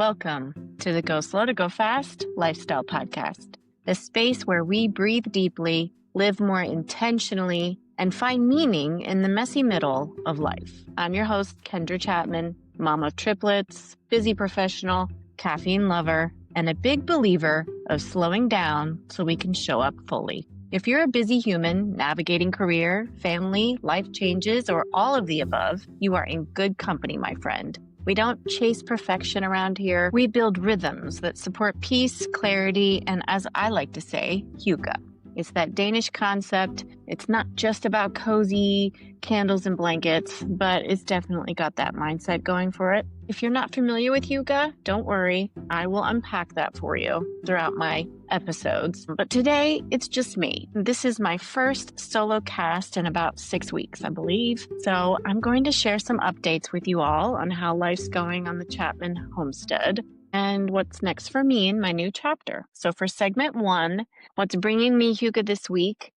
Welcome to the Go Slow to Go Fast Lifestyle Podcast, the space where we breathe deeply, live more intentionally, and find meaning in the messy middle of life. I'm your host, Kendra Chapman, mom of triplets, busy professional, caffeine lover, and a big believer of slowing down so we can show up fully. If you're a busy human navigating career, family, life changes, or all of the above, you are in good company, my friend. We don't chase perfection around here. We build rhythms that support peace, clarity, and as I like to say, HYGGE. It's that Danish concept. It's not just about cozy candles and blankets, but it's definitely got that mindset going for it. If you're not familiar with HYGGE, don't worry. I will unpack that for you throughout my episodes. But today, it's just me. This is my first solo cast in about 6 weeks, I believe. So I'm going to share some updates with you all on how life's going on the Chapman homestead and what's next for me in my new chapter. So for segment 1, what's bringing me HYGGE this week,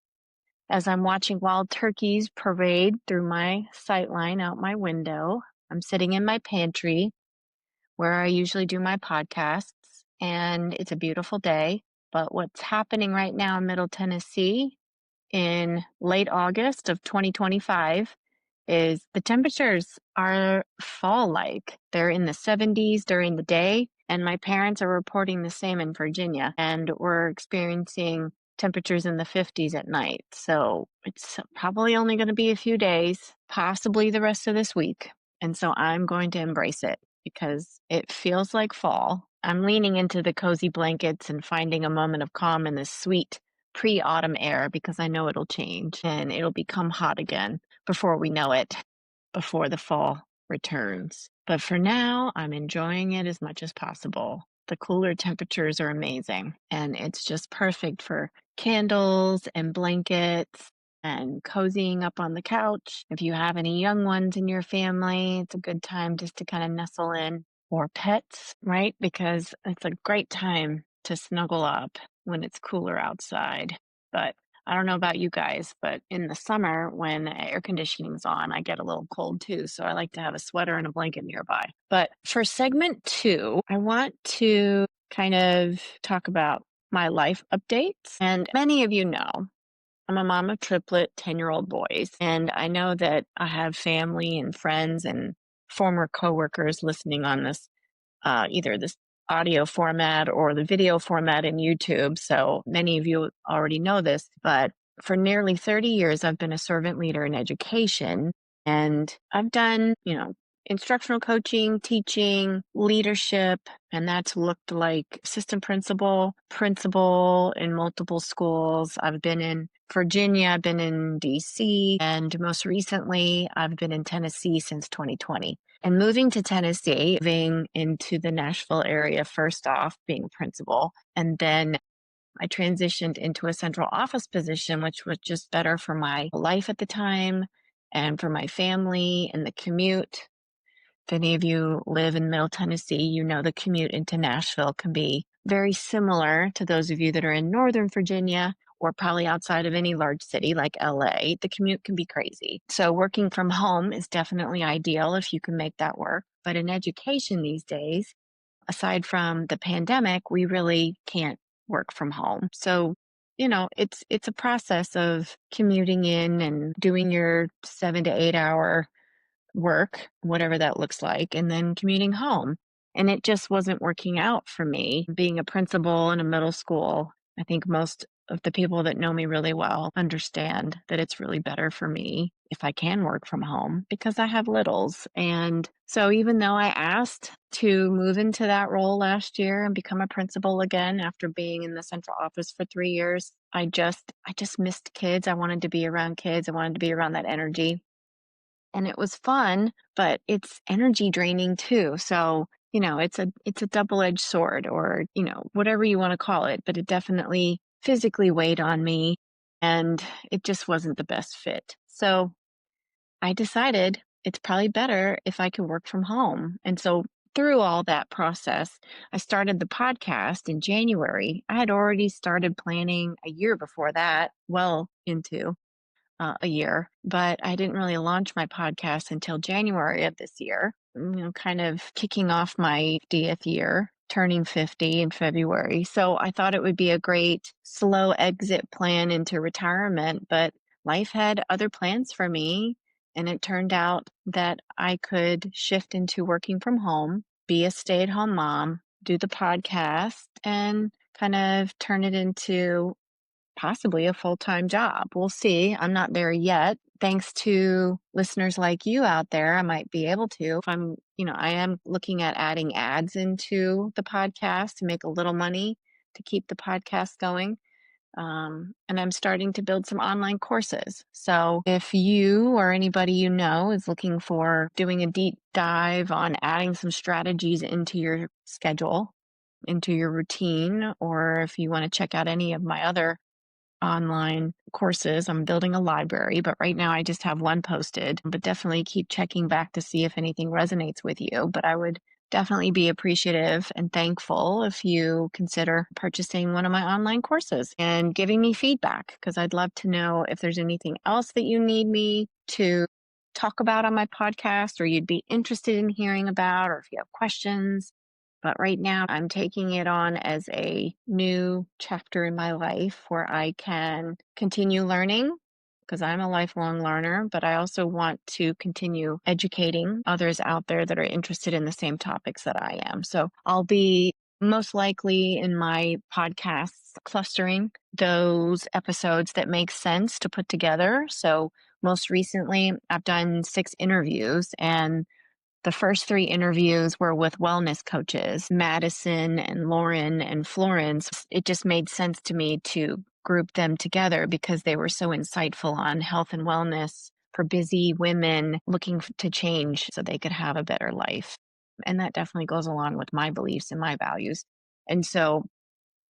as I'm watching wild turkeys parade through my sightline out my window, I'm sitting in my pantry where I usually do my podcasts, and it's a beautiful day. But what's happening right now in Middle Tennessee in late August of 2025 is the temperatures are fall-like. They're in the 70s during the day, and my parents are reporting the same in Virginia, and we're experiencing temperatures in the 50s at night. So it's probably only going to be a few days, possibly the rest of this week. And so I'm going to embrace it because it feels like fall. I'm leaning into the cozy blankets and finding a moment of calm in this sweet pre-autumn air because I know it'll change and it'll become hot again before we know it, before the fall returns. But for now, I'm enjoying it as much as possible. The cooler temperatures are amazing, and it's just perfect for candles and blankets and cozying up on the couch. If you have any young ones in your family, it's a good time just to kind of nestle in, or pets, right? Because it's a great time to snuggle up when it's cooler outside. But I don't know about you guys, but in the summer when air conditioning is on, I get a little cold too. So I like to have a sweater and a blanket nearby. But for segment 2, I want to kind of talk about my life updates. And many of you know, I'm a mom of triplet 10-year-old boys. And I know that I have family and friends and former coworkers listening on this, either this audio format or the video format in YouTube. So many of you already know this, but for nearly 30 years, I've been a servant leader in education, and I've done, instructional coaching, teaching, leadership, and that's looked like assistant principal in multiple schools. I've been in Virginia, I've been in DC, and most recently, I've been in Tennessee since 2020. And moving to Tennessee, moving into the Nashville area, first off, being a principal, and then I transitioned into a central office position, which was just better for my life at the time and for my family and the commute. If any of you live in Middle Tennessee, you know the commute into Nashville can be very similar to those of you that are in Northern Virginia or probably outside of any large city like LA. The commute can be crazy. So working from home is definitely ideal if you can make that work. But in education these days, aside from the pandemic, we really can't work from home. So, it's a process of commuting in and doing your 7 to 8 hour work, whatever that looks like, and then commuting home. And it just wasn't working out for me. Being a principal in a middle school, I think most of the people that know me really well understand that it's really better for me if I can work from home because I have littles. And so even though I asked to move into that role last year and become a principal again after being in the central office for 3 years, I just missed kids. I wanted to be around kids. I wanted to be around that energy. And it was fun, but it's energy draining too. So, it's a double-edged sword, or, whatever you want to call it, but it definitely physically weighed on me and it just wasn't the best fit. So I decided it's probably better if I could work from home. And so through all that process, I started the podcast in January. I had already started planning a year before that, well into a year, but I didn't really launch my podcast until January of this year, kind of kicking off my 50th year, turning 50 in February. So I thought it would be a great slow exit plan into retirement, but life had other plans for me. And it turned out that I could shift into working from home, be a stay-at-home mom, do the podcast, and kind of turn it into possibly a full-time job. We'll see. I'm not there yet. Thanks to listeners like you out there, I might be able to. If I am looking at adding ads into the podcast to make a little money to keep the podcast going. And I'm starting to build some online courses. So if you or anybody you know is looking for doing a deep dive on adding some strategies into your schedule, into your routine, or if you want to check out any of my other online courses. I'm building a library, but right now I just have one posted, but definitely keep checking back to see if anything resonates with you. But I would definitely be appreciative and thankful if you consider purchasing one of my online courses and giving me feedback, because I'd love to know if there's anything else that you need me to talk about on my podcast or you'd be interested in hearing about, or if you have questions. But right now, I'm taking it on as a new chapter in my life where I can continue learning, because I'm a lifelong learner, but I also want to continue educating others out there that are interested in the same topics that I am. So I'll be most likely in my podcasts clustering those episodes that make sense to put together. So most recently, I've done 6 interviews, and the first 3 interviews were with wellness coaches, Madison and Lauren and Florence. It just made sense to me to group them together because they were so insightful on health and wellness for busy women looking to change so they could have a better life. And that definitely goes along with my beliefs and my values. And so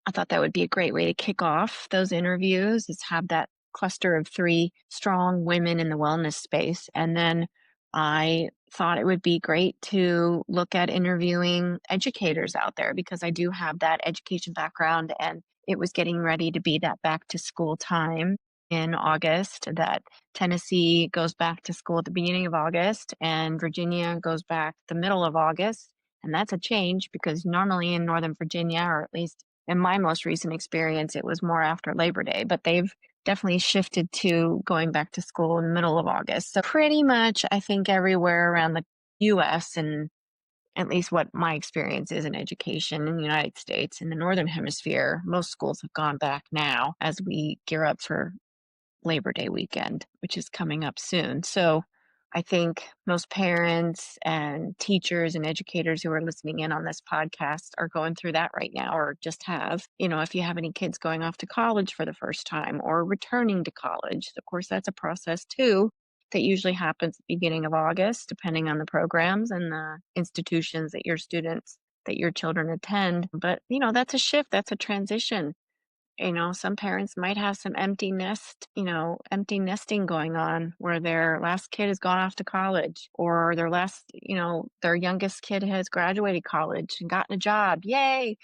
I thought that would be a great way to kick off those interviews, is have that cluster of 3 strong women in the wellness space. And then I thought it would be great to look at interviewing educators out there, because I do have that education background, and it was getting ready to be that back to school time in August, that Tennessee goes back to school at the beginning of August and Virginia goes back the middle of August. And that's a change, because normally in Northern Virginia, or at least in my most recent experience, it was more after Labor Day, but they've definitely shifted to going back to school in the middle of August. So pretty much, I think everywhere around the US, and at least what my experience is in education in the United States, in the Northern Hemisphere, most schools have gone back now as we gear up for Labor Day weekend, which is coming up soon. So I think most parents and teachers and educators who are listening in on this podcast are going through that right now, or just have. If you have any kids going off to college for the first time or returning to college, of course, that's a process too that usually happens at the beginning of August, depending on the programs and the institutions that your children attend. But, that's a shift, that's a transition. Some parents might have some empty nesting going on, where their last kid has gone off to college, or their youngest kid has graduated college and gotten a job. Yay.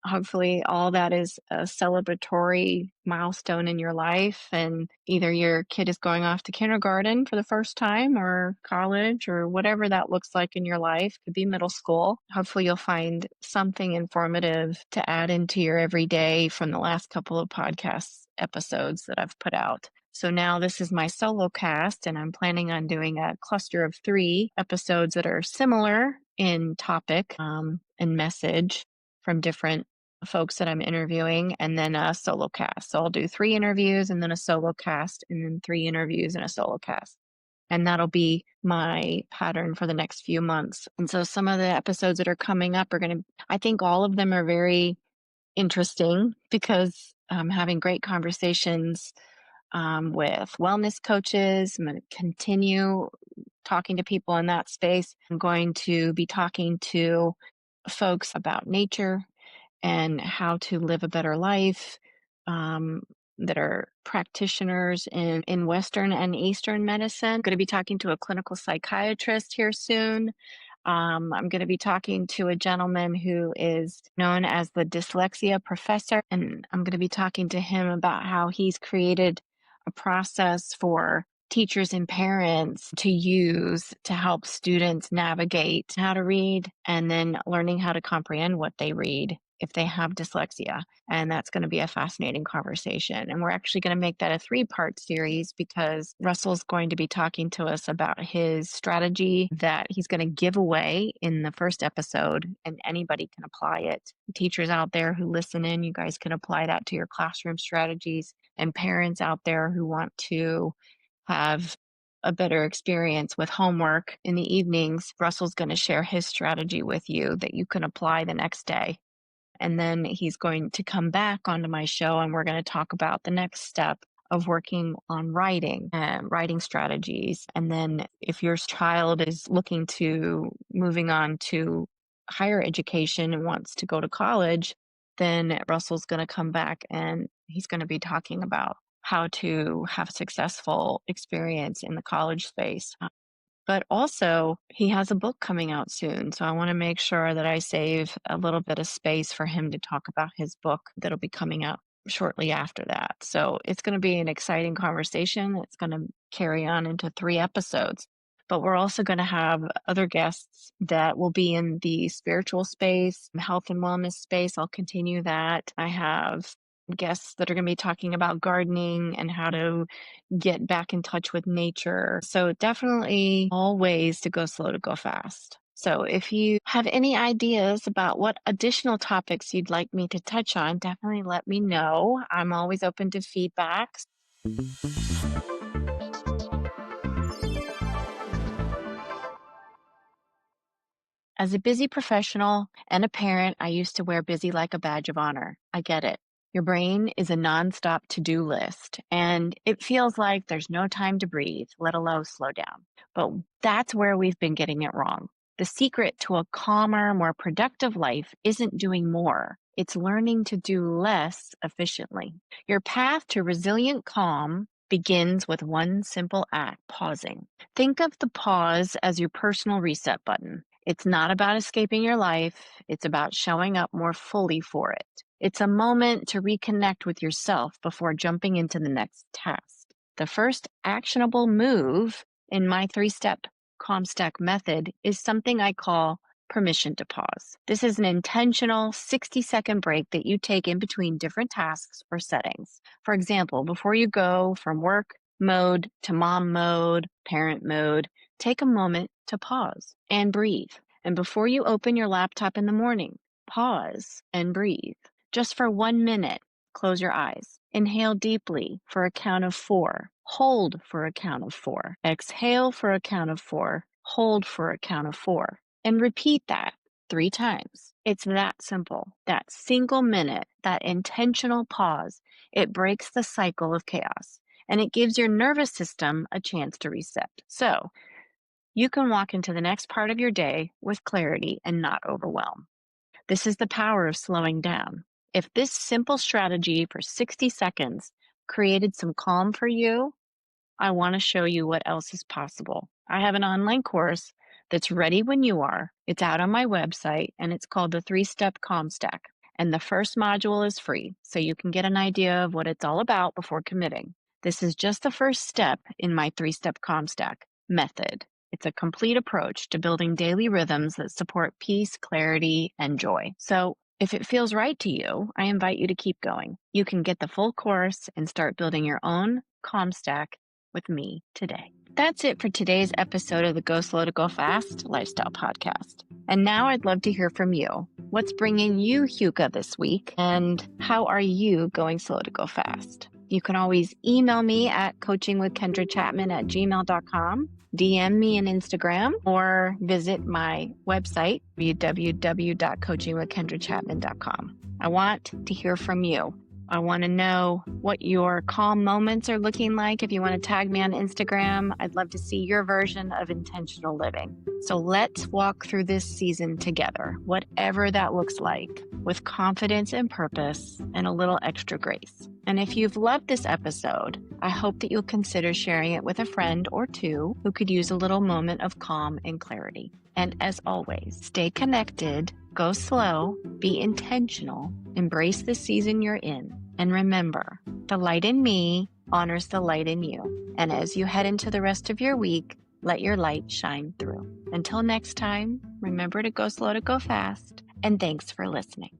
Hopefully all that is a celebratory milestone in your life, and either your kid is going off to kindergarten for the first time, or college, or whatever that looks like in your life. Could be middle school. Hopefully you'll find something informative to add into your everyday from the last couple of podcast episodes that I've put out. So now this is my solo cast, and I'm planning on doing a cluster of 3 episodes that are similar in topic and message from different folks that I'm interviewing, and then a solo cast. So I'll do 3 interviews and then a solo cast, and then 3 interviews and a solo cast. And that'll be my pattern for the next few months. And so some of the episodes that are coming up I think all of them are very interesting, because I'm having great conversations with wellness coaches. I'm going to continue talking to people in that space. I'm going to be talking to folks about nature and how to live a better life, that are practitioners in Western and Eastern medicine. I'm going to be talking to a clinical psychiatrist here soon. I'm going to be talking to a gentleman who is known as the dyslexia professor, and I'm going to be talking to him about how he's created a process for teachers and parents to use to help students navigate how to read and then learning how to comprehend what they read if they have dyslexia. And that's going to be a fascinating conversation. And we're actually going to make that a 3-part series because Russell's going to be talking to us about his strategy that he's going to give away in the first episode, and anybody can apply it. Teachers out there who listen in, you guys can apply that to your classroom strategies, and parents out there who want to have a better experience with homework in the evenings, Russell's going to share his strategy with you that you can apply the next day. And then he's going to come back onto my show and we're going to talk about the next step of working on writing and writing strategies. And then if your child is looking to moving on to higher education and wants to go to college, then Russell's going to come back and he's going to be talking about how to have successful experience in the college space. But also, he has a book coming out soon. So I want to make sure that I save a little bit of space for him to talk about his book that'll be coming out shortly after that. So it's going to be an exciting conversation. It's going to carry on into 3 episodes. But we're also going to have other guests that will be in the spiritual space, health and wellness space. I'll continue that. I have guests that are going to be talking about gardening and how to get back in touch with nature. So definitely all ways to go slow to go fast. So if you have any ideas about what additional topics you'd like me to touch on, definitely let me know. I'm always open to feedback. As a busy professional and a parent, I used to wear busy like a badge of honor. I get it. Your brain is a nonstop to-do list, and it feels like there's no time to breathe, let alone slow down. But that's where we've been getting it wrong. The secret to a calmer, more productive life isn't doing more. It's learning to do less efficiently. Your path to resilient calm begins with one simple act, pausing. Think of the pause as your personal reset button. It's not about escaping your life. It's about showing up more fully for it. It's a moment to reconnect with yourself before jumping into the next task. The first actionable move in my 3-step CalmStack method is something I call permission to pause. This is an intentional 60-second break that you take in between different tasks or settings. For example, before you go from work mode to mom mode, parent mode, take a moment to pause and breathe. And before you open your laptop in the morning, pause and breathe. Just for 1 minute, close your eyes. Inhale deeply for a count of 4. Hold for a count of 4. Exhale for a count of 4. Hold for a count of 4. And repeat that 3 times. It's that simple. That single minute, that intentional pause, it breaks the cycle of chaos. And it gives your nervous system a chance to reset. So you can walk into the next part of your day with clarity and not overwhelm. This is the power of slowing down. If this simple strategy for 60 seconds created some calm for you, I want to show you what else is possible. I have an online course that's ready when you are. It's out on my website, and it's called the 3-Step CalmStack. And the first module is free, so you can get an idea of what it's all about before committing. This is just the first step in my 3-Step CalmStack method. It's a complete approach to building daily rhythms that support peace, clarity, and joy. So if it feels right to you, I invite you to keep going. You can get the full course and start building your own CalmStack with me today. That's it for today's episode of the Go Slow to Go Fast Lifestyle Podcast. And now I'd love to hear from you. What's bringing you HYGGE this week? And how are you going slow to go fast? You can always email me at coachingwithkendrachapman@gmail.com, DM me on Instagram, or visit my website, www.coachingwithkendrachapman.com. I want to hear from you. I want to know what your calm moments are looking like. If you want to tag me on Instagram, I'd love to see your version of intentional living. So let's walk through this season together, whatever that looks like, with confidence and purpose and a little extra grace. And if you've loved this episode, I hope that you'll consider sharing it with a friend or two who could use a little moment of calm and clarity. And as always, stay connected, go slow, be intentional, embrace the season you're in, And remember, the light in me honors the light in you. And as you head into the rest of your week, let your light shine through. Until next time, remember to go slow to go fast, and thanks for listening.